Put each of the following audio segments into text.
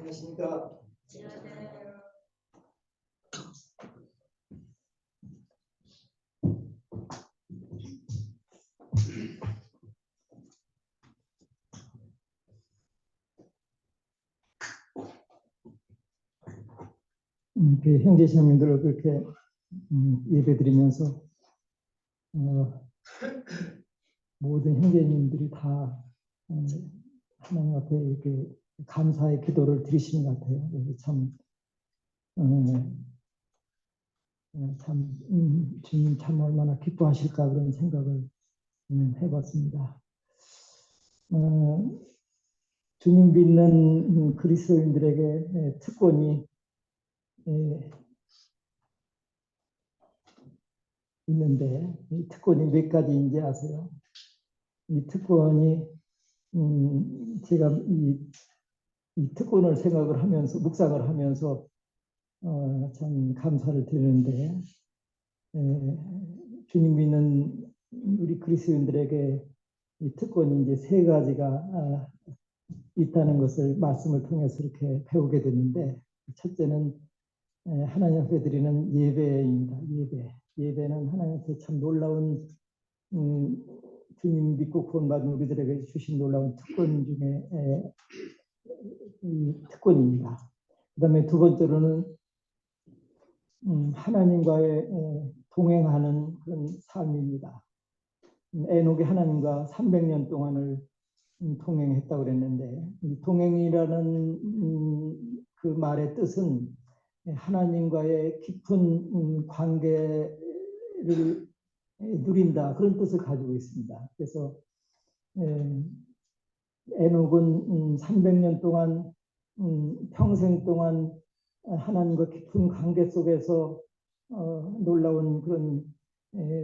안녕하십니까. 형제자매들을 그렇게 예배드리면서 모든 형제님들이 다 하나님 앞에 이렇게 감사의 기도를 드리시는 것 같아요. 그래서 주님 참 얼마나 기뻐하실까 그런 생각을 해봤습니다. 주님 믿는 그리스도인들에게 특권이 있는데 이 특권이 몇 가지인지 아세요? 이 특권이 제가 이 특권을 생각을 하면서 묵상을 하면서 참 감사를 드리는데 주님 믿는 우리 그리스도인들에게 이 특권이 이제 세 가지가 있다는 것을 말씀을 통해서 이렇게 배우게 되는데, 첫째는 하나님 앞에 드리는 예배입니다. 예배는 하나님 앞에 참 놀라운 주님 믿고 구원받은 우리들에게 주신 놀라운 특권 중에 이 특권입니다. 그 다음에 두 번째로는 하나님과의 동행하는 그런 삶입니다. 에녹이 하나님과 300년 동안을 동행했다고 그랬는데, 이 동행이라는 그 말의 뜻은 하나님과의 깊은 관계를 누린다, 그런 뜻을 가지고 있습니다. 그래서 에녹은 300년 동안 평생 동안 하나님과 깊은 관계 속에서 놀라운 그런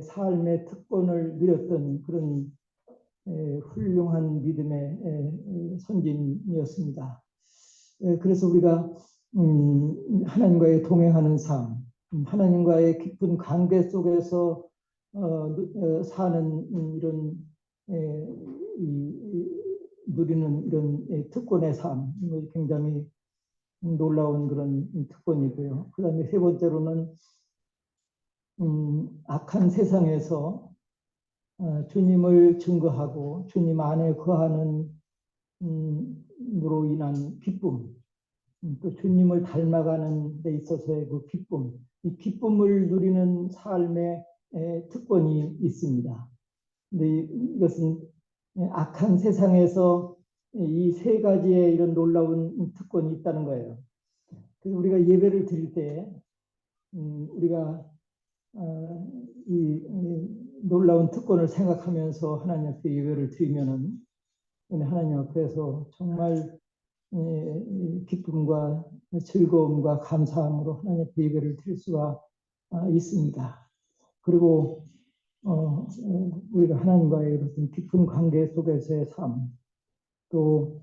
삶의 특권을 누렸던 그런 훌륭한 믿음의 선진이었습니다. 그래서 우리가 하나님과의 동행하는 삶, 하나님과의 깊은 관계 속에서 사는 이런 누리는 이런 특권의 삶, 굉장히 놀라운 그런 특권이고요. 그 다음에 세 번째로는 악한 세상에서 주님을 증거하고 주님 안에 거하는 으로 인한 기쁨, 또 주님을 닮아가는 데 있어서의 그 기쁨, 이 기쁨을 누리는 삶의 특권이 있습니다. 근데 이것은 악한 세상에서 이 세 가지의 이런 놀라운 특권이 있다는 거예요. 그래서 우리가 예배를 드릴 때 우리가 이 놀라운 특권을 생각하면서 하나님 앞에 예배를 드리면은 하나님 앞에서 정말 기쁨과 즐거움과 감사함으로 하나님 앞에 예배를 드릴 수가 있습니다. 그리고 우리가 하나님과의 그런 깊은 관계 속에서의 삶, 또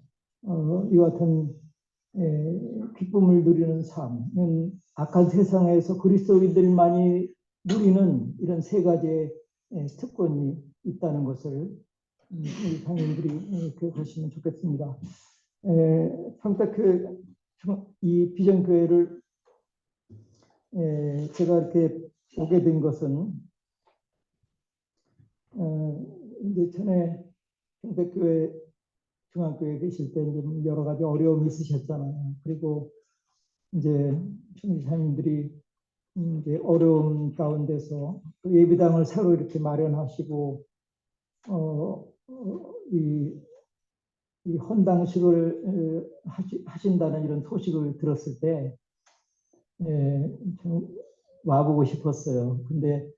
이와 같은 기쁨을 누리는 삶은 악한 세상에서 그리스도인들만이 누리는 이런 세 가지의 특권이 있다는 것을 우리 상인들이 기억하시면 좋겠습니다. 평택교회 이 비전교회를 제가 이렇게 오게 된 것은 이제 전에 평택교회 중앙교회에 계실 때 이제 여러 가지 어려움이 있으셨잖아요. 그리고 이제 총리사님들이 이제 어려움 가운데서 또 예배당을 새로 이렇게 마련하시고 이 헌당식을 하신다는 이런 소식을 들었을 때 좀 와보고 싶었어요. 근데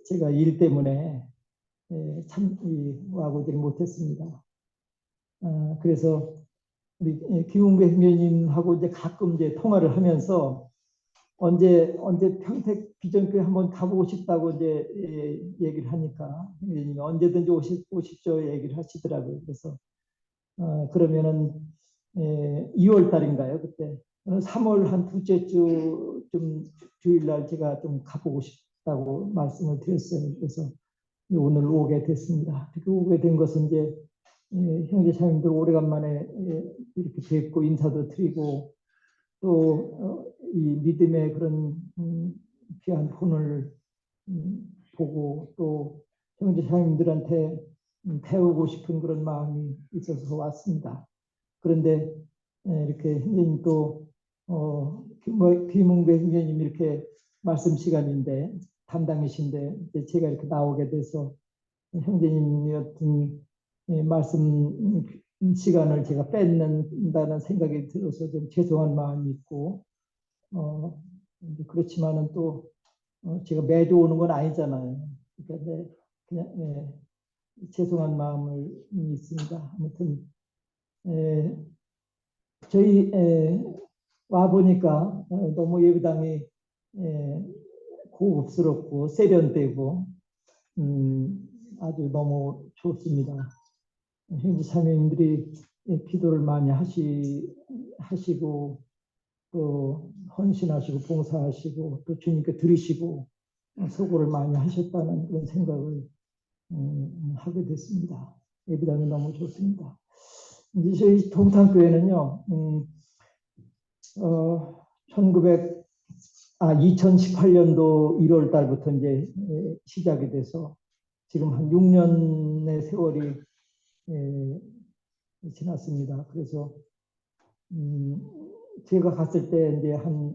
제가 일 때문에 참 와보지를 못했습니다. 그래서 우리 김웅배 형제님하고 이제 가끔 이제 통화를 하면서 언제 평택 비전교회 한번 가보고 싶다고 이제 얘기를 하니까 형제님이 언제든지 오십시오 얘기를 하시더라고요. 그래서 그러면은 2월 달인가요? 그때 3월 한 둘째 주 좀 주일날 제가 좀 가보고 싶다고 말씀을 드렸어요. 그래서 오늘 오게 됐습니다. 오게 된 것은 이제 형제자매님들 오래간만에 이렇게 뵙고 인사도 드리고 또 이 믿음의 그런 귀한 본을 보고 또 형제자매님들한테 배우고 싶은 그런 마음이 있어서 왔습니다. 그런데 이렇게 형제님 또 김웅배 형제님 이렇게 말씀 시간인데 담당이신데 이제 제가 이렇게 나오게 돼서 형제님이 어떤 말씀 시간을 제가 뺏는다는 생각이 들어서 좀 죄송한 마음이 있고 그렇지만은 또 제가 매주 오는 건 아니잖아요. 그러니까 그냥 죄송한 마음이 있습니다. 아무튼 저희 와 보니까 너무 예배당이 고급스럽고 세련되고 아주 너무 좋습니다. 형제 자매님들이 기도를 많이 하시고 또 헌신하시고 봉사하시고 또 주님께 드리시고 수고를 많이 하셨다는 그런 생각을 하게 됐습니다. 예배당이 너무 좋습니다. 이제 저희 동탄교회는요, 2018년도 1월 달부터 이제 시작이 돼서 지금 한 6년의 세월이 지났습니다. 그래서 제가 갔을 때 이제 한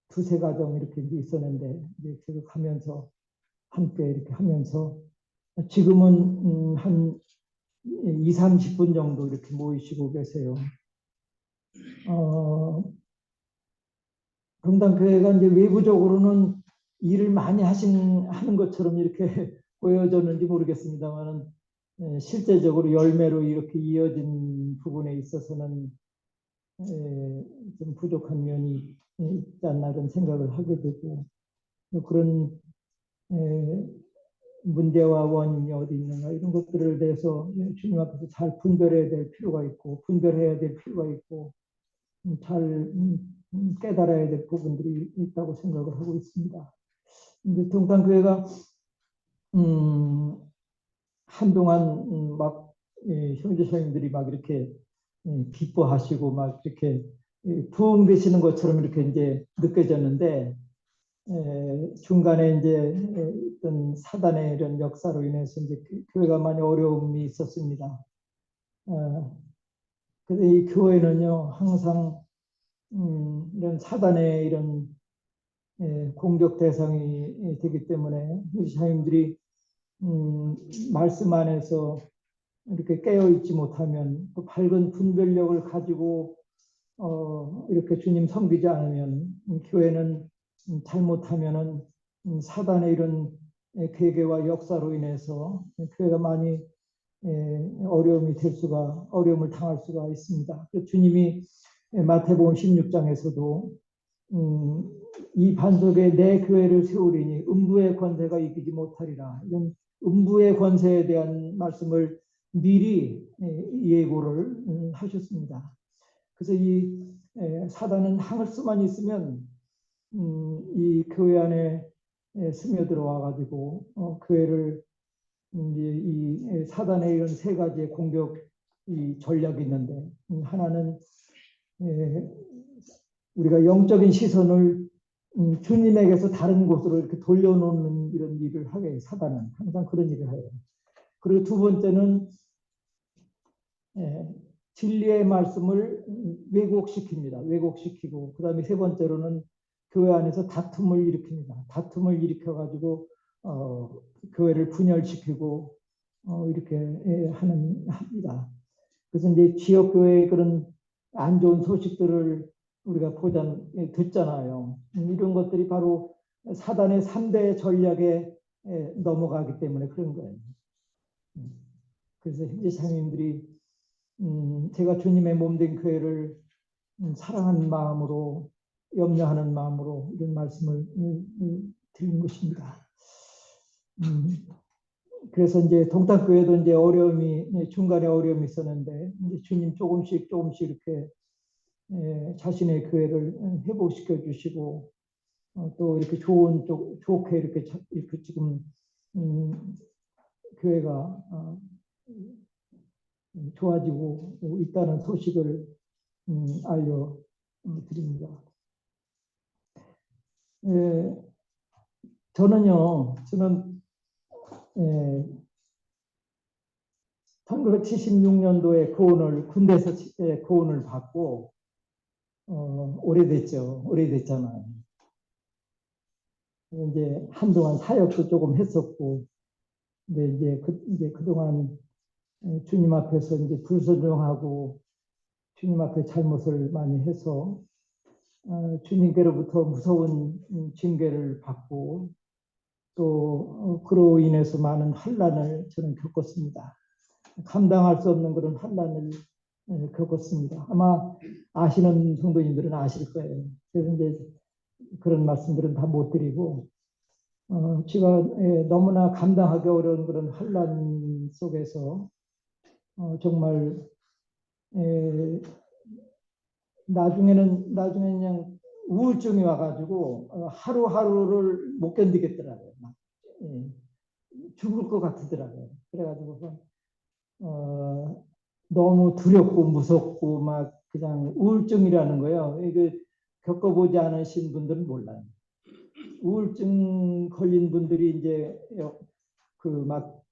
두세 가정 이렇게 있었는데 이제 제가 가면서 함께 이렇게 하면서 지금은 한 2, 30분 정도 이렇게 모이시고 계세요. 동단교회가 이제 외부적으로는 일을 많이 하는 것처럼 이렇게 보여졌는지 모르겠습니다만 실제적으로 열매로 이렇게 이어진 부분에 있어서는 좀 부족한 면이 있지 않나 이런 생각을 하게 되고 그런 문제와 원인이 어디 있는가 이런 것들을 대해서 주님 앞에서 잘 분별해야 될 필요가 있고 분별해야 될 필요가 있고 잘 깨달아야 될 부분들이 있다고 생각을 하고 있습니다. 이제 동탄교회가 한동안 막 형제자매님들이 막 이렇게 기뻐하시고 막 이렇게 부흥되시는 것처럼 이렇게 이제 느껴졌는데 중간에 이제 어떤 사단의 이런 역사로 인해서 이제 교회가 많이 어려움이 있었습니다. 그래서 이 교회는요 항상 이런 사단의 이런 공격 대상이 되기 때문에 형제자매님들이 말씀 안에서 이렇게 깨어 있지 못하면 또 밝은 분별력을 가지고 이렇게 주님 섬기지 않으면 교회는 잘못하면은 사단의 이런 계계와 역사로 인해서 교회가 많이 어려움을 당할 수가 있습니다. 주님이 마태복음 16장에서도 이 반석에 내 교회를 세우리니 음부의 권세가 이기지 못하리라. 이런 음부의 권세에 대한 말씀을 미리 예고를 하셨습니다. 그래서 이 사단은 할 수만 있으면 이 교회 안에 스며들어와 가지고 교회를 이 사단의 이런 세 가지의 공격 이 전략이 있는데 하나는 우리가 영적인 시선을 주님에게서 다른 곳으로 이렇게 돌려놓는 이런 일을 하게 해요. 사단은 항상 그런 일을 해요. 그리고 두 번째는 진리의 말씀을 왜곡시킵니다. 왜곡시키고 그 다음에 세 번째로는 교회 안에서 다툼을 일으킵니다. 다툼을 일으켜가지고 교회를 분열시키고 이렇게 합니다. 그래서 이제 지역교회의 그런 안 좋은 소식들을 우리가 듣잖아요. 이런 것들이 바로 사단의 3대 전략에 넘어가기 때문에 그런 거예요. 그래서 현재 장님들이 제가 주님의 몸된 교회를 사랑하는 마음으로 염려하는 마음으로 이런 말씀을 드린 것입니다. 그래서 이제 동탄교회도 이제 중간에 어려움이 있었는데 이제 주님 조금씩 이렇게 자신의 교회를 회복시켜 주시고 또 이렇게 좋게 이렇게 지금 교회가 좋아지고 있다는 소식을 알려드립니다. 저는 1976년도에 군대에서 구원을 받고 오래됐잖아요. 이제 한동안 사역도 조금 했었고, 근데 이제 그동안 주님 앞에서 이제 불순종하고 주님 앞에 잘못을 많이 해서 주님께로부터 무서운 징계를 받고 또 그로 인해서 많은 환난을 저는 겪었습니다. 감당할 수 없는 그런 환난을 겪었습니다. 아마 아시는 성도님들은 아실 거예요. 그래서 이제 그런 말씀들은 다 못 드리고 제가 너무나 감당하기 어려운 그런 환난 속에서 정말 나중에는 그냥 우울증이 와가지고 하루하루를 못 견디겠더라고요. 막, 죽을 것 같더라고요. 그래가지고 너무 두렵고 무섭고 막 그냥 우울증이라는 거예요. 이게 겪어보지 않으신 분들은 몰라요. 우울증 걸린 분들이 이제 막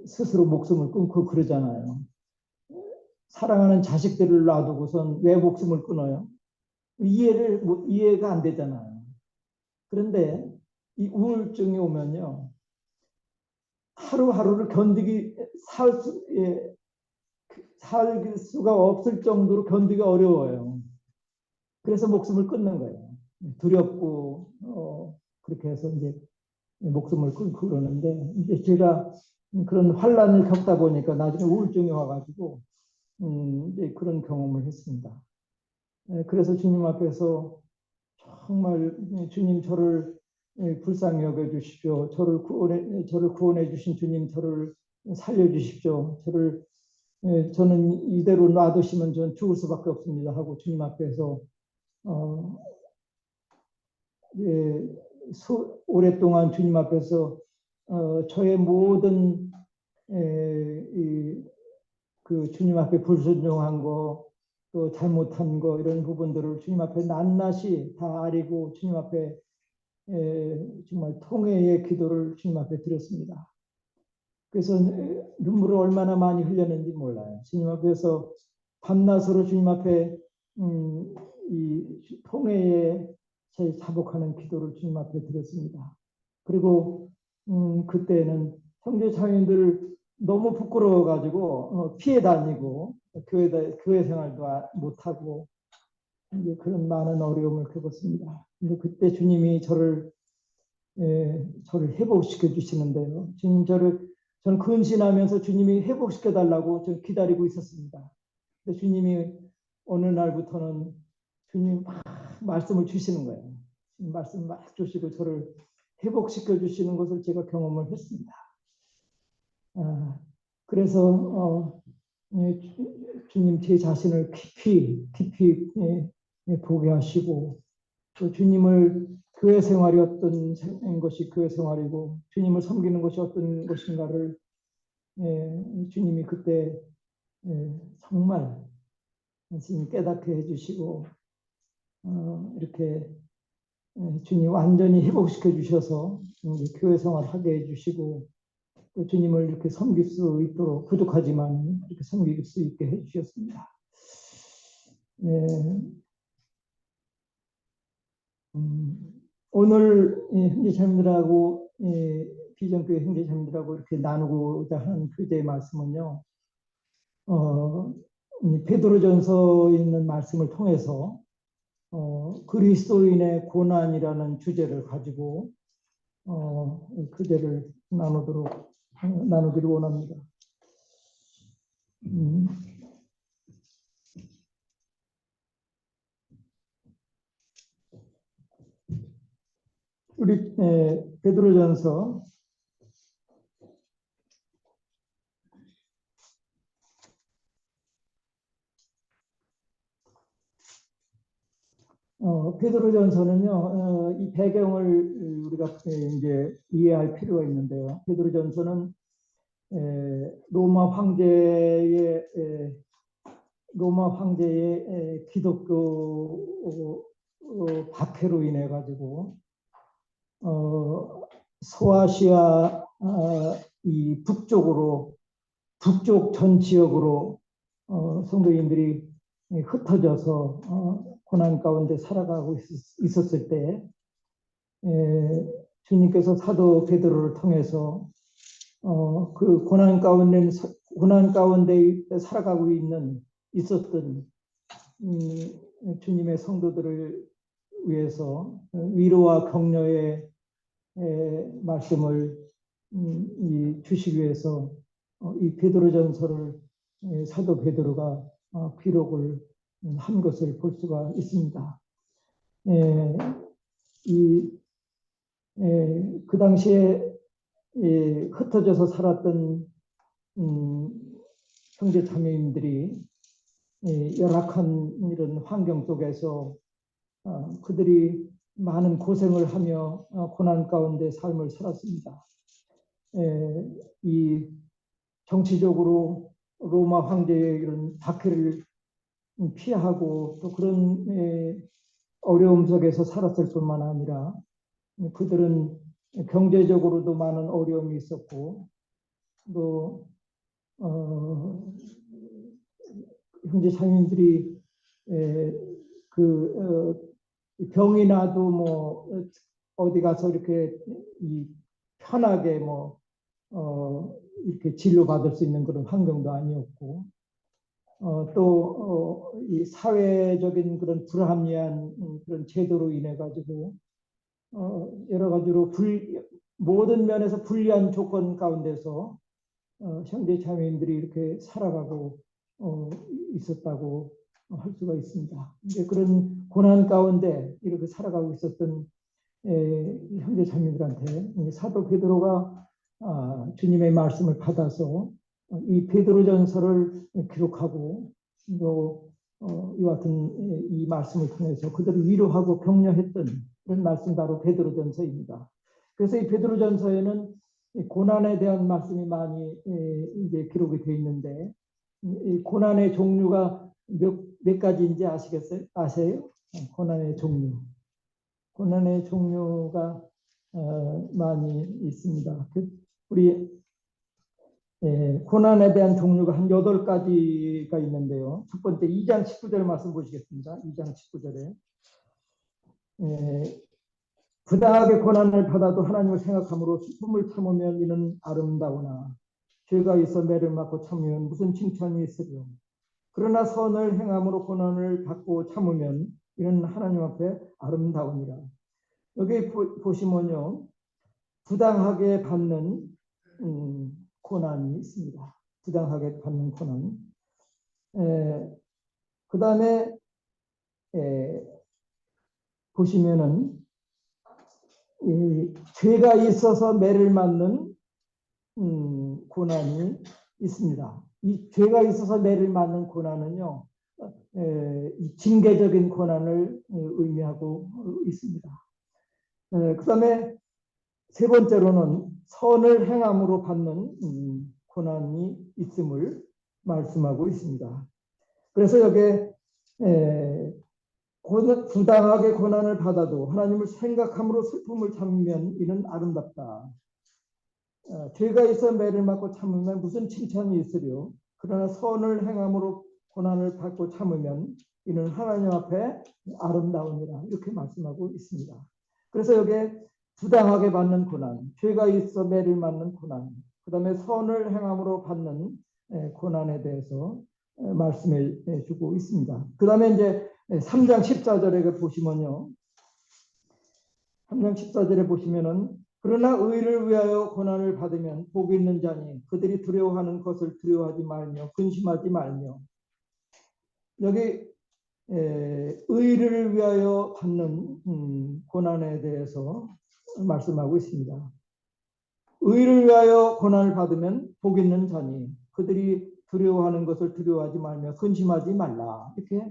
스스로 목숨을 끊고 그러잖아요. 사랑하는 자식들을 놔두고선 왜 목숨을 끊어요? 이해가 안 되잖아요. 그런데 이 우울증이 오면요, 하루하루를 살 수가 없을 정도로 견디기 어려워요. 그래서 목숨을 끊는 거예요. 두렵고 그렇게 해서 이제 목숨을 끊고 그러는데, 이제 제가 그런 환란을 겪다 보니까 나중에 우울증이 와가지고 이제 그런 경험을 했습니다. 그래서 주님 앞에서 정말 주님 저를 불쌍히 여겨 주십시오. 저를 구원해 주신 주님 저를 살려 주십시오. 저는 이대로 놔두시면 전 죽을 수밖에 없습니다 하고 주님 앞에서 오랫동안 주님 앞에서 저의 모든 그 주님 앞에 불순종한 거, 또 잘못한 거 이런 부분들을 주님 앞에 낱낱이 다 아리고 주님 앞에 정말 통회의 기도를 주님 앞에 드렸습니다. 그래서 눈물을 얼마나 많이 흘렸는지 몰라요. 주님 앞에서 밤낮으로 주님 앞에 이 통회에 제 자복하는 기도를 주님 앞에 드렸습니다. 그리고 그때는 형제 자매들을 너무 부끄러워가지고 피해 다니고 교회 생활도 못하고 이제 그런 많은 어려움을 겪었습니다. 근데 그때 주님이 저를 회복시켜 주시는데요. 저는 근신하면서 주님이 회복시켜 달라고 저는 기다리고 있었습니다. 근데 주님이 어느 날부터는 주님 막 말씀을 주시는 거예요. 말씀 막 주시고 저를 회복시켜 주시는 것을 제가 경험을 했습니다. 그래서 주님 제 자신을 깊이 보게 하시고 또 주님을 교회 생활이 어떤 것이 교회 생활이고 주님을 섬기는 것이 어떤 것인가를 주님이 그때 정말 지금 깨닫게 해주시고 이렇게 주님 완전히 회복시켜 주셔서 교회 생활하게 해주시고 또 주님을 이렇게 섬길 수 있도록 부족하지만 이렇게 섬길 수 있게 해주셨습니다. 오늘 형제자매들하고 비전교회 형제자매들하고 이렇게 나누고자 하는 교제의 말씀은요. 베드로전서에 있는 말씀을 통해서 그리스도인의 고난이라는 주제를 가지고 교제를 나누기를 원합니다. 우리 베드로전서 '이 배경을 우리가 이제 이해할 필요가 있는데요. 베드로전서는 로마 황제의 기독교 박해로 인해 가지고 소아시아 이 북쪽 전 지역으로 성도인들이 흩어져서 고난 가운데 살아가고 있었을 때 주님께서 사도 베드로를 통해서 그 고난 가운데 살아가고 있었던 주님의 성도들을 위해서 위로와 격려의 말씀을 주시기 위해서 이 베드로전서를 사도 베드로가 기록을 한 것을 볼 수가 있습니다. 그 당시에 흩어져서 살았던 형제 자매님들이 열악한 이런 환경 속에서 그들이 많은 고생을 하며 고난 가운데 삶을 살았습니다. 이 정치적으로 로마 황제의 이런 박해를 피하고 또 그런 어려움 속에서 살았을 뿐만 아니라 그들은 경제적으로도 많은 어려움이 있었고 또 형제 자매님들이 병이 나도 뭐 어디 가서 이렇게 편하게 이렇게 진료받을 수 있는 그런 환경도 아니었고 또 이 사회적인 그런 불합리한 그런 제도로 인해 가지고 여러 가지로 모든 면에서 불리한 조건 가운데서 형제 자매님들이 이렇게 살아가고 있었다고 할 수가 있습니다. 이제 그런 고난 가운데 이렇게 살아가고 있었던 형제 자매들한테 사도 베드로가 주님의 말씀을 받아서 이 베드로전서를 기록하고 또 이와 같은 이 말씀을 통해서 그들을 위로하고 격려했던 그런 말씀 바로 베드로전서입니다. 그래서 이 베드로전서에는 고난에 대한 말씀이 많이 이제 기록이 되어 있는데 이 고난의 종류가 몇 가지인지 아시겠어요? 아세요? 고난의 종류가 많이 있습니다. 우리 고난에 대한 종류가 한 8가지가 있는데요. 첫 번째 2장 19절 말씀 보시겠습니다. 2장 19절에 부당하게 고난을 받아도 하나님을 생각함으로 슬픔을 참으면 이는 아름다우나 죄가 있어 매를 맞고 참으면 무슨 칭찬이 있으리요. 그러나 선을 행함으로 고난을 받고 참으면 이는 하나님 앞에 아름다우니라. 여기 보시면요. 부당하게 받는 고난이 있습니다. 부당하게 받는 고난. 그 다음에 보시면은 죄가 있어서 매를 맞는 고난이 있습니다. 이 죄가 있어서 매를 맞는 고난은요, 징계적인 고난을 의미하고 있습니다. 그 다음에 세 번째로는 선을 행함으로 받는 고난이 있음을 말씀하고 있습니다. 그래서 여기에 부당하게 고난을 받아도 하나님을 생각함으로 슬픔을 참으면 이는 아름답다. 죄가 있어 매를 맞고 참으면 무슨 칭찬이 있으려. 그러나 선을 행함으로 고난을 받고 참으면 이는 하나님 앞에 아름다우니라. 이렇게 말씀하고 있습니다. 그래서 여기에 부당하게 받는 고난, 죄가 있어 매를 맞는 고난, 그 다음에 선을 행함으로 받는 고난에 대해서 말씀해 주고 있습니다. 그 다음에 이제 3장 14절에 보시면요. 3장 14절에 보시면은 그러나 의를 위하여 고난을 받으면 복이 있는 자니 그들이 두려워하는 것을 두려워하지 말며 근심하지 말며. 여기 의를 위하여 받는 고난에 대해서 말씀하고 있습니다. 의를 위하여 고난을 받으면 복 있는 자니 그들이 두려워하는 것을 두려워하지 말며 근심하지 말라. 이렇게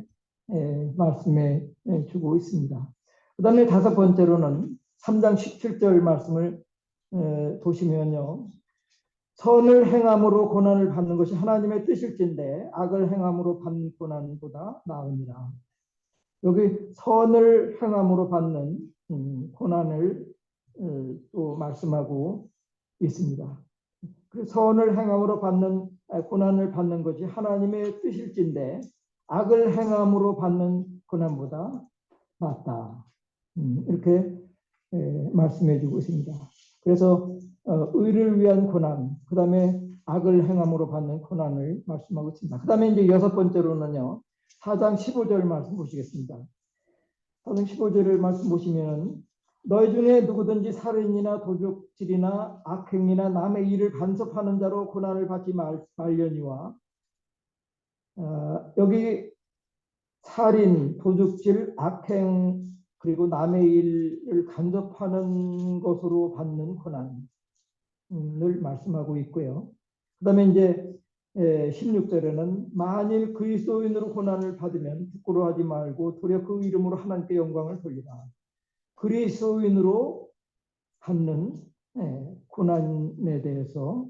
말씀해 주고 있습니다. 그 다음에 5번째로는 3장 17절 말씀을 보시면요. 선을 행함으로 고난을 받는 것이 하나님의 뜻일진데 악을 행함으로 받는 고난보다 나으니라. 여기 선을 행함으로 받는 고난을 또 말씀하고 있습니다. 선을 행함으로 받는 고난을 받는 것이 하나님의 뜻일진데 악을 행함으로 받는 고난보다 낫다. 이렇게 말씀해 주고 있습니다. 그래서 의를 위한 고난, 그 다음에 악을 행함으로 받는 고난을 말씀하고 있습니다. 그 다음에 이제 여섯 번째로는요, 4장 15절 말씀 보시겠습니다. 4장 15절을 말씀 보시면 너희 중에 누구든지 살인이나 도둑질이나 악행이나 남의 일을 간섭하는 자로 고난을 받지 말려니와 여기 살인, 도둑질, 악행 그리고 남의 일을 간섭하는 것으로 받는 고난을 말씀하고 있고요. 그 다음에 이제 16절에는 만일 그리스도인으로 고난을 받으면 부끄러워하지 말고 도리어 그 이름으로 하나님께 영광을 돌리라. 그리스도인으로 받는 고난에 대해서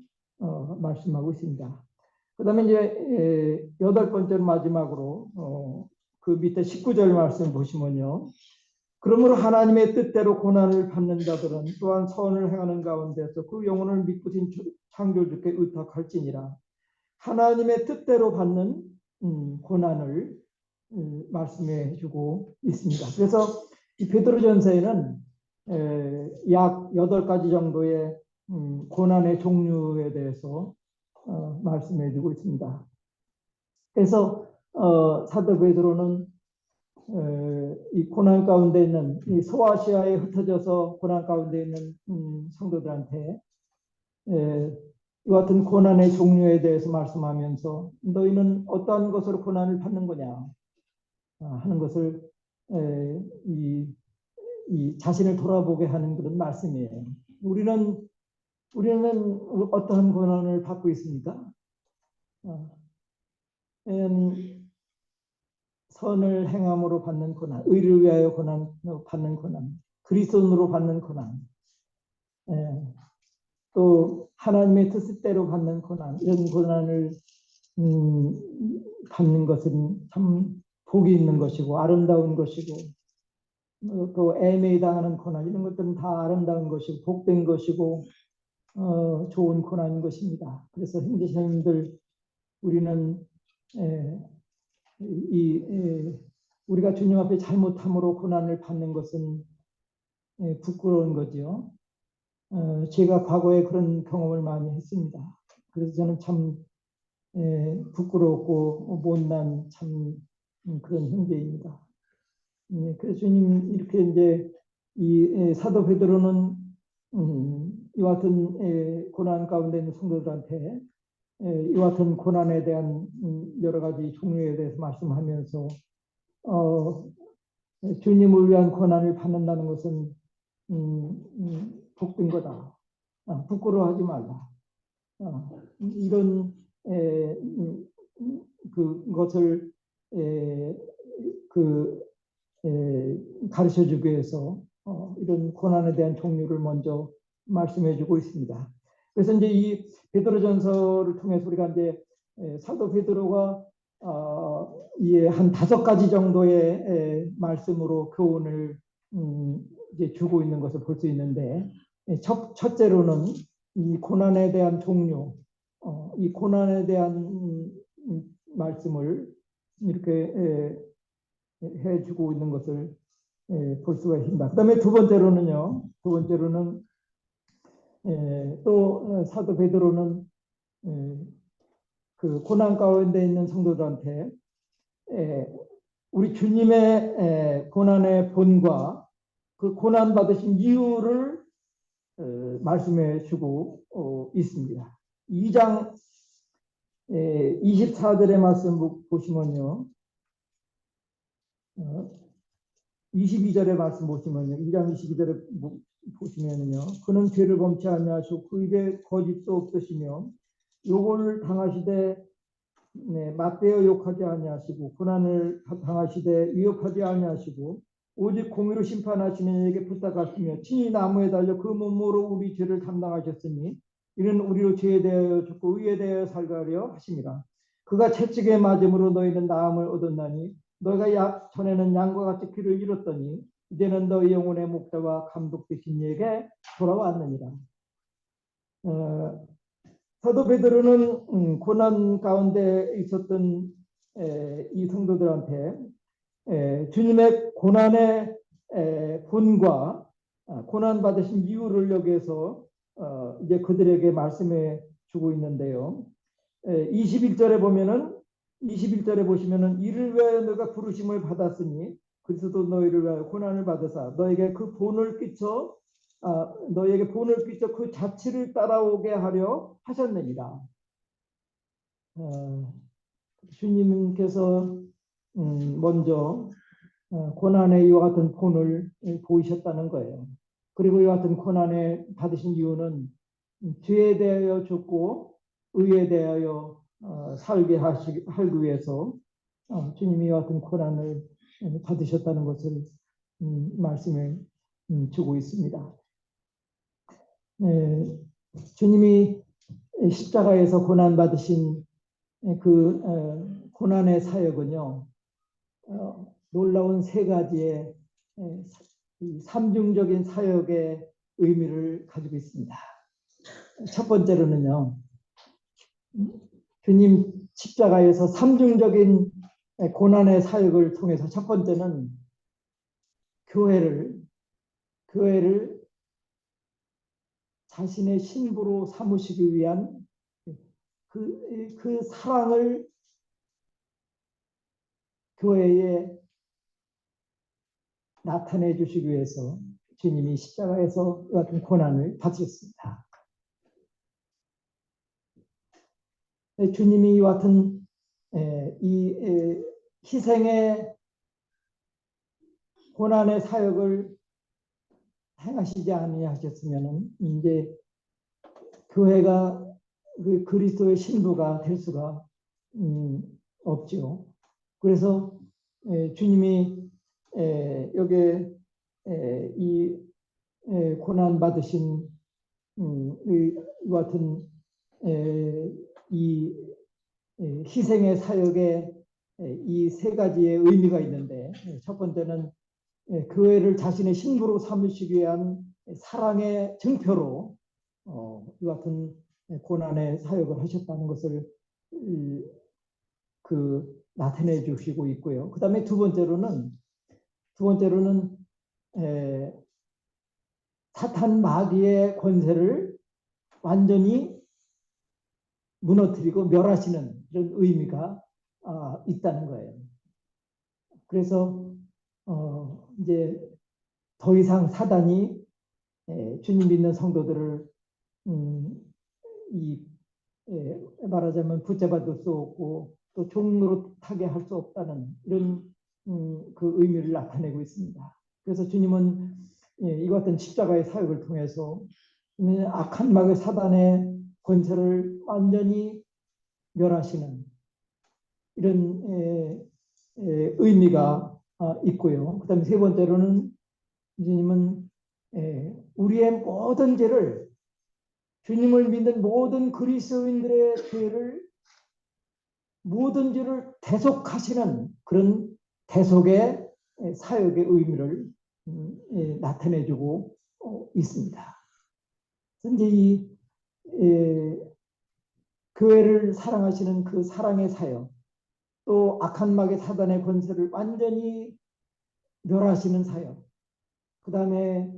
말씀하고 있습니다. 그 다음에 이제 여덟 번째 마지막으로 그 밑에 19절 말씀 보시면요. 그러므로 하나님의 뜻대로 고난을 받는 자들은 또한 선을 행하는 가운데서 그 영혼을 믿으신 창조주께 의탁할지니라. 하나님의 뜻대로 받는 고난을 말씀해 주고 있습니다. 그래서 이 베드로전서에는 약 8가지 정도의 고난의 종류에 대해서 말씀해 주고 있습니다. 그래서 사도 베드로는 이 고난 가운데 있는 이 소아시아에 흩어져서 고난 가운데 있는 성도들한테 이와 같은 고난의 종류에 대해서 말씀하면서 너희는 어떠한 것으로 고난을 받는 거냐 하는 것을 이 자신을 돌아보게 하는 그런 말씀이에요. 우리는 어떠한 고난을 받고 있습니까? 선을 행함으로 받는 고난, 의를 위하여 받는 고난, 그리스도인으로 받는 고난, 또 하나님의 뜻대로 받는 고난, 이런 고난을 받는 것은 참 복이 있는 것이고 아름다운 것이고 또 애매히 당하는 고난 이런 것들은 다 아름다운 것이고 복된 것이고 좋은 고난인 것입니다. 그래서 형제자매들 우리는 우리가 주님 앞에 잘못함으로 고난을 받는 것은 부끄러운 거죠. 제가 과거에 그런 경험을 많이 했습니다. 그래서 저는 참 부끄럽고 못난 참 그런 형제입니다. 그래서 주님 이렇게 이제 이 사도 베드로는 이와 같은 고난 가운데 있는 성도들한테 이와 같은 고난에 대한 여러 가지 종류에 대해서 말씀하면서 주님을 위한 고난을 받는다는 것은 복된 거다. 부끄러워하지 말라. 이런 그것을 가르쳐 주기 위해서 이런 고난에 대한 종류를 먼저 말씀해 주고 있습니다. 그래서 이제 이 베드로전서를 통해서 우리가 이제 사도 베드로가 이에 한 5가지 정도의 말씀으로 교훈을 이제 주고 있는 것을 볼 수 있는데 첫째로는 이 고난에 대한 종류, 이 고난에 대한 말씀을 이렇게 해주고 있는 것을 볼 수가 있습니다. 그 다음에 두 번째로는 또 사도 베드로는 그 고난 가운데 있는 성도들한테 우리 주님의 고난의 본과 그 고난 받으신 이유를 말씀해 주고 있습니다. 2장 24절의 말씀 보시면요. 22절의 말씀 보시면요. 2장 22절에 보시면요. 그는 죄를 범치 아니하시고 그 입에 거짓도 없으시며 욕을 당하시되 맞대어 욕하지 아니하시고 고난을 당하시되 위협하지 아니하시고 오직 공의로 심판하시는 이에게 부탁하시며 친히 나무에 달려 그 몸으로 우리 죄를 담당하셨으니 이는 우리로 죄에 대하여 죽고 의에 대하여 살가려 하심이라. 그가 채찍에 맞음으로 너희는 나음을 얻었나니 너희가 전에는 양과 같이 길을 잃었더니 이제는 너희 영혼의 목자와 감독 되신 이에게 돌아왔느니라. 사도 베드로는 고난 가운데 있었던 이 성도들한테 주님의 고난의 본과 고난 받으신 이유를 여기에서 이제 그들에게 말씀해 주고 있는데요. 21절에 보시면은 이를 위하여 너가 부르심을 받았으니 그리스도 너희를 위하여 고난을 받으사 너에게 본을 끼쳐 그 자취를 따라오게 하려 하셨느니라. 주님께서 먼저 고난의 이와 같은 본을 보이셨다는 거예요. 그리고 이와 같은 고난에 받으신 이유는 죄에 대하여 죽고 의에 대하여 살게 하기 위해서 주님이 이와 같은 고난을 받으셨다는 것을 말씀을 주고 있습니다. 주님이 십자가에서 고난 받으신 그 고난의 사역은요, 놀라운 세 가지의 삼중적인 사역의 의미를 가지고 있습니다. 첫 번째로는요, 주님 십자가에서 삼중적인 고난의 사역을 통해서 첫 번째는 교회를 자신의 신부로 삼으시기 위한 그 사랑을 교회에 나타내 주시기 위해서 주님이 십자가에서 같은 고난을 받으셨습니다. 주님이 이와 같은 이 희생의 고난의 사역을 행하시지 아니하셨으면 이제 교회가 그 그리스도의 신부가 될 수가 없죠. 그래서 주님이 여기에 이 고난 받으신 이 같은 이 희생의 사역에 이 세 가지의 의미가 있는데, 첫 번째는 교회를 자신의 신부로 삼으시기 위한 사랑의 증표로 이 같은 고난의 사역을 하셨다는 것을 나타내 주시고 있고요. 그 다음에 두 번째로는 사탄 마귀의 권세를 완전히 무너뜨리고 멸하시는 이런 의미가 있다는 거예요. 그래서 이제 더 이상 사단이 주님 믿는 성도들을 말하자면 붙잡아둘 수 없고 또 종로로 타게 할 수 없다는 이런 그 의미를 나타내고 있습니다. 그래서 주님은 이와 같은 십자가의 사역을 통해서 악한 마귀 사단의 권세를 완전히 멸하시는 이런 의미가 있고요. 그 다음에 세 번째로는 주님은 우리의 모든 죄를, 주님을 믿는 모든 그리스도인들의 모든 죄를 대속하시는 그런 대속의 사역의 의미를 나타내주고 있습니다. 이제 이 교회를 사랑하시는 그 사랑의 사역, 또 악한 마귀 사단의 권세를 완전히 멸하시는 사역, 그 다음에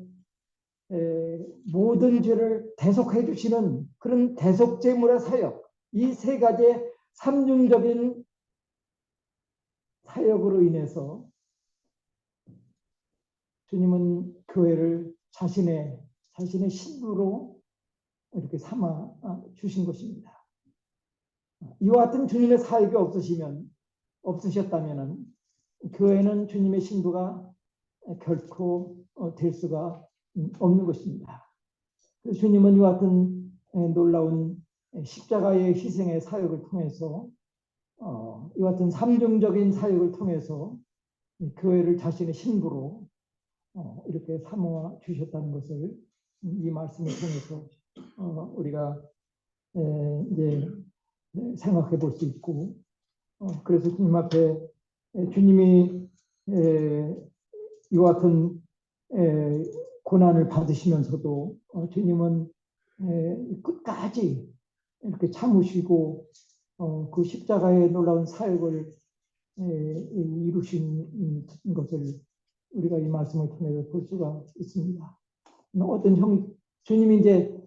모든 죄를 대속해 주시는 그런 대속제물의 사역, 이 세 가지의 삼중적인 사역으로 인해서 주님은 교회를 자신의 신부로 이렇게 삼아 주신 것입니다. 이와 같은 주님의 사역이 없으셨다면 교회는 주님의 신부가 결코 될 수가 없는 것입니다. 그래서 주님은 이와 같은 놀라운 십자가의 희생의 사역을 통해서 이와 같은 삼중적인 사역을 통해서 교회를 자신의 신부로 이렇게 삼아 주셨다는 것을 이 말씀을 통해서 우리가 이제 생각해 볼 수 있고, 그래서 주님 앞에 주님이 이와 같은 고난을 받으시면서도 주님은 끝까지 이렇게 참으시고 그 십자가의 놀라운 사역을 이루신 것을 우리가 이 말씀을 통해서 볼 수가 있습니다. 주님이 이제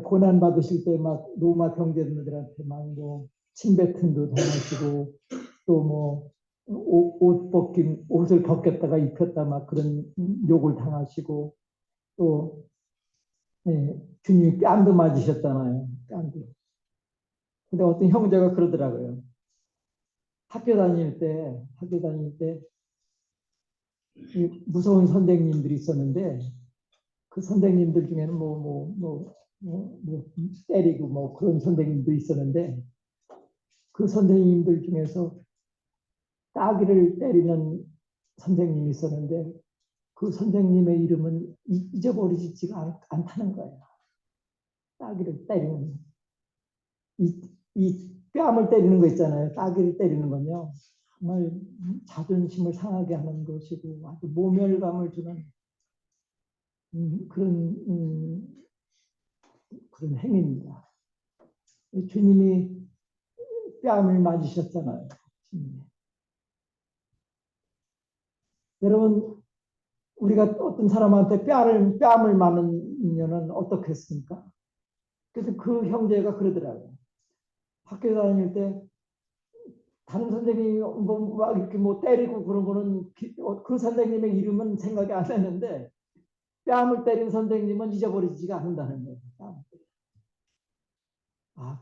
고난 받으실 때 막 로마 병제들한테 막 뭐 침뱉음도 당하시고 또 뭐 옷을 벗겼다가 입혔다 막 그런 욕을 당하시고 또 주님이 뺨도 맞으셨잖아요. 뺨도. 근데 어떤 형제가 그러더라고요. 학교 다닐 때 무서운 선생님들이 있었는데 그 선생님들 중에는 때리고 뭐 그런 선생님도 있었는데 그 선생님들 중에서 따귀를 때리는 선생님이 있었는데 그 선생님의 이름은 잊어버리지가 않다는 거예요. 따귀를 때리는 이 뺨을 때리는 거 있잖아요. 따귀를 때리는 건요. 정말 자존심을 상하게 하는 것이고 아주 모멸감을 주는 그런 행위입니다. 주님이 뺨을 맞으셨잖아요. 여러분, 우리가 어떤 사람한테 뺨을 맞으면 어떻겠습니까? 그래서 그 형제가 그러더라고요. 학교 다닐 때 다른 선생님이 막 이렇게 뭐 때리고 그런 거는 그 선생님의 이름은 생각이 안 나는데 뺨을 때린 선생님은 잊어버리지가 않는다는 거예요.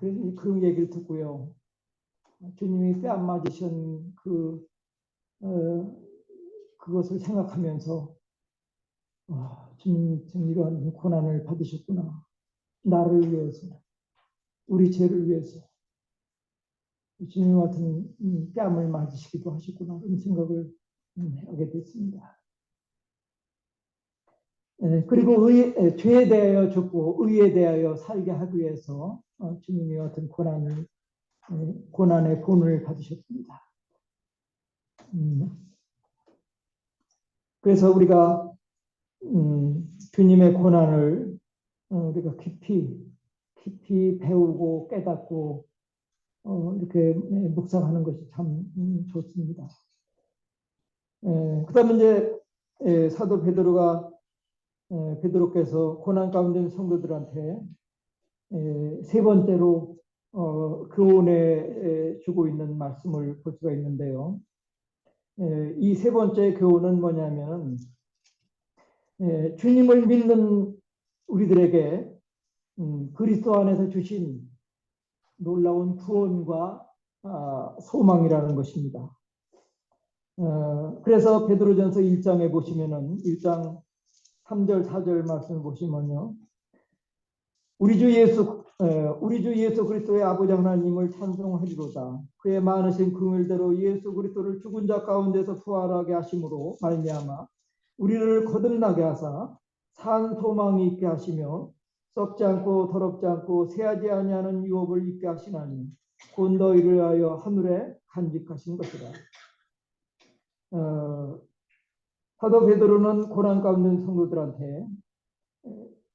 그래서 그 얘기를 듣고요. 주님이 뺨 맞으신 그것을 생각하면서 주님 이러한 고난을 받으셨구나. 나를 위해서, 우리 죄를 위해서 주님 같은 뺨을 맞으시기도 하셨구나 그런 생각을 하게 됐습니다. 그리고 죄에 대하여 죽고 의에 대하여 살게 하기 위해서 주님이 같은 고난의 본을 받으셨습니다. 그래서 우리가 주님의 고난을 우리가 깊이 배우고 깨닫고 이렇게 묵상하는 것이 참 좋습니다. 그다음에 이제 사도 베드로께서 고난 가운데 있는 성도들한테 세 번째로 교훈해 주고 있는 말씀을 볼 수가 있는데요. 이 세 번째 교훈은 뭐냐면 주님을 믿는 우리들에게 그리스도 안에서 주신 놀라운 구원과 소망이라는 것입니다. 그래서 베드로전서 1장에 보시면은 1장 3절 4절 말씀을 보시면요. 우리 주 예수 그리스도의 아버지 하나님을 찬송하리로다. 그의 많으신 긍휼대로 예수 그리스도를 죽은 자 가운데서 부활하게 하심으로 말미암아 우리를 거듭나게 하사 산 소망이 있게 하시며 썩지 않고 더럽지 않고 새하지 아니하는 유업을 있게 하시나니 곧 너희를 위하여 하늘에 간직하신 것이라. 사도 베드로는 고난 가운데 있는 성도들한테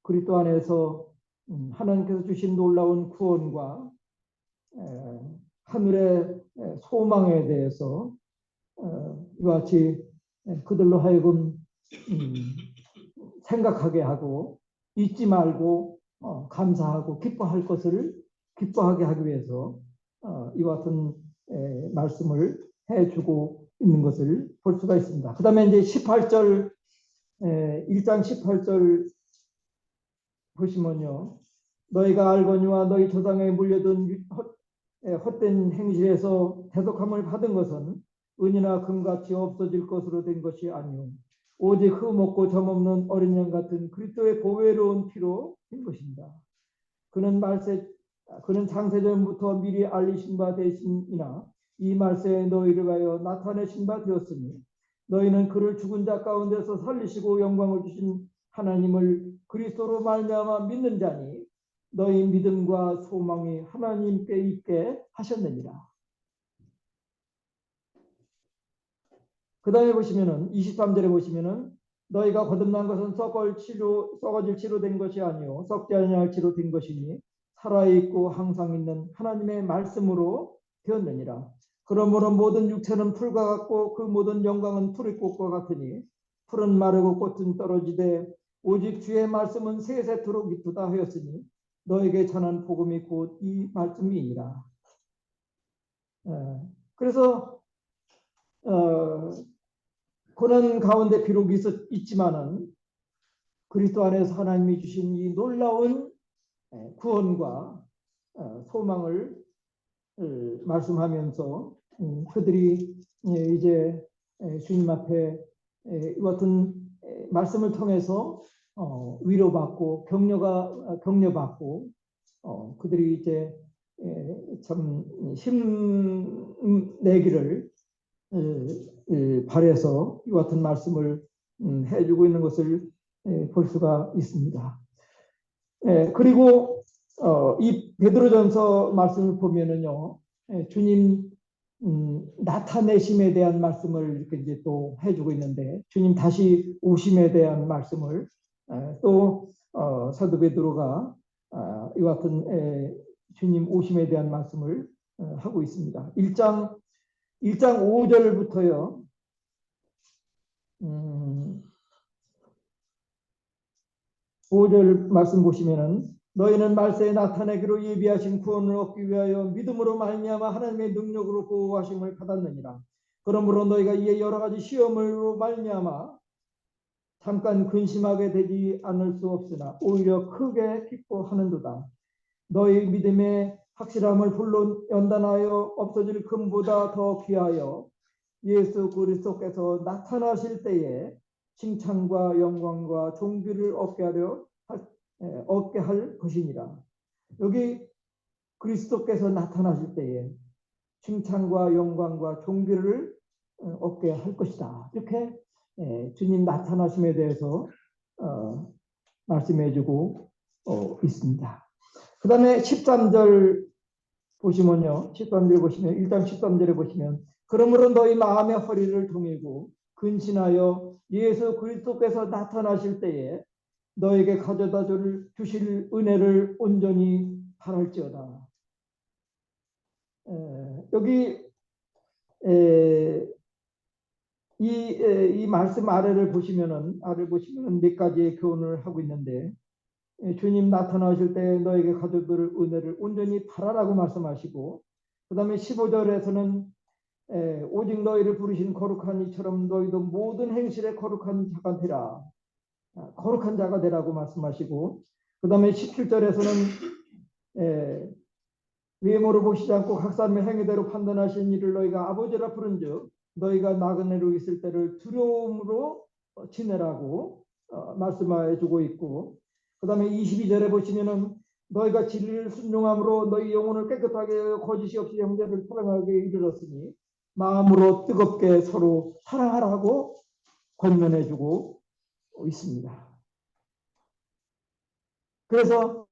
그리스도 안에서 하나님께서 주신 놀라운 구원과 하늘의 소망에 대해서 이와 같이 그들로 하여금 생각하게 하고 잊지 말고 감사하고 기뻐하게 하기 위해서 이와 같은 말씀을 해주고 있는 것을 볼 수가 있습니다. 그 다음에 이제 18절 1장 18절 보시면요. 너희가 알거니와 너희 조상에 물려둔 헛된 행실에서 대속함을 받은 것은 은이나 금같이 없어질 것으로 된 것이 아니오 오직 흠없고 점없는 어린 양 같은 그리스도의 보배로운 피로 된 것입니다. 그는 창세전부터 미리 알리신 바 되심이나 이 말세에 너희를 위하여 나타내신 바 되었으니 너희는 그를 죽은 자 가운데서 살리시고 영광을 주신 하나님을 그리스도로 말미암아 믿는 자니 너희 믿음과 소망이 하나님께 있게 하셨느니라. 그 다음에 보시면은 23절에 보시면은 너희가 거듭난 것은 썩어질 치로 된 것이 아니요 썩지 아니할 치로 된 것이니 살아있고 항상 있는 하나님의 말씀으로 되었느니라. 그러므로 모든 육체는 풀과 같고 그 모든 영광은 풀의 꽃과 같으니 풀은 마르고 꽃은 떨어지되 오직 주의 말씀은 세세토록 이쁘다 하였으니 너에게 전한 복음이 곧 이 말씀이니라. 그래서 고난 가운데 비록 있지만은 그리스도 안에서 하나님이 주신 이 놀라운 구원과 소망을 말씀하면서 그들이 이제 주님 앞에 이 같은 말씀을 통해서 위로받고 격려받고 그들이 이제 참 힘내기를 바라서 이 같은 말씀을 해주고 있는 것을 볼 수가 있습니다. 그리고 이 베드로전서 말씀을 보면은요, 주님 나타내심에 대한 말씀을 이렇게 이제 또 해주고 있는데, 주님 다시 오심에 대한 말씀을 또 사도 베드로가 이와 같은 주님 오심에 대한 말씀을 하고 있습니다. 1장 5절부터요. 5절 말씀 보시면은 너희는 말세에 나타내기로 예비하신 구원을 얻기 위하여 믿음으로 말미암아 하나님의 능력으로 보호하심을 받았느니라. 그러므로 너희가 이에 여러 가지 시험으로 말미암아 잠깐 근심하게 되지 않을 수 없으나 오히려 크게 기뻐하는도다. 너희 믿음의 확실함을 불로 연단하여 없어질 금보다 더 귀하여 예수 그리스도께서 나타나실 때에 칭찬과 영광과 존귀를 얻게 할 것이니라. 여기 그리스도께서 나타나실 때에 칭찬과 영광과 존귀를 얻게 할 것이다. 이렇게 주님 나타나심에 대해서 말씀해주고 있습니다. 그 다음에 13절 보시면요. 13절 보시면 1장 13절에 보시면 그러므로 너희 마음의 허리를 동이고 근신하여 예수 그리스도께서 나타나실 때에 너에게 가져다 주실 은혜를 온전히 바랄지어다. 여기 이 말씀 아래를 보시면은 몇 가지의 교훈을 하고 있는데 주님 나타나실 때 너에게 가져들 은혜를 온전히 바라라고 말씀하시고 그 다음에 15절에서는 오직 너희를 부르신 거룩한 이처럼 너희도 모든 행실에 거룩한 자가 되라. 거룩한 자가 되라고 말씀하시고 그 다음에 17절에서는 외모로 보시지 않고 각 사람의 행위대로 판단하신 이를 너희가 아버지라 부른즉 너희가 나그네로 있을 때를 두려움으로 지내라고 말씀해 주고 있고 그 다음에 22절에 보시면은 너희가 진리를 순종함으로 너희 영혼을 깨끗하게 거짓이 없이 형제를 사랑하게 이르렀으니 마음으로 뜨겁게 서로 사랑하라고 권면해 주고 있습니다. 그래서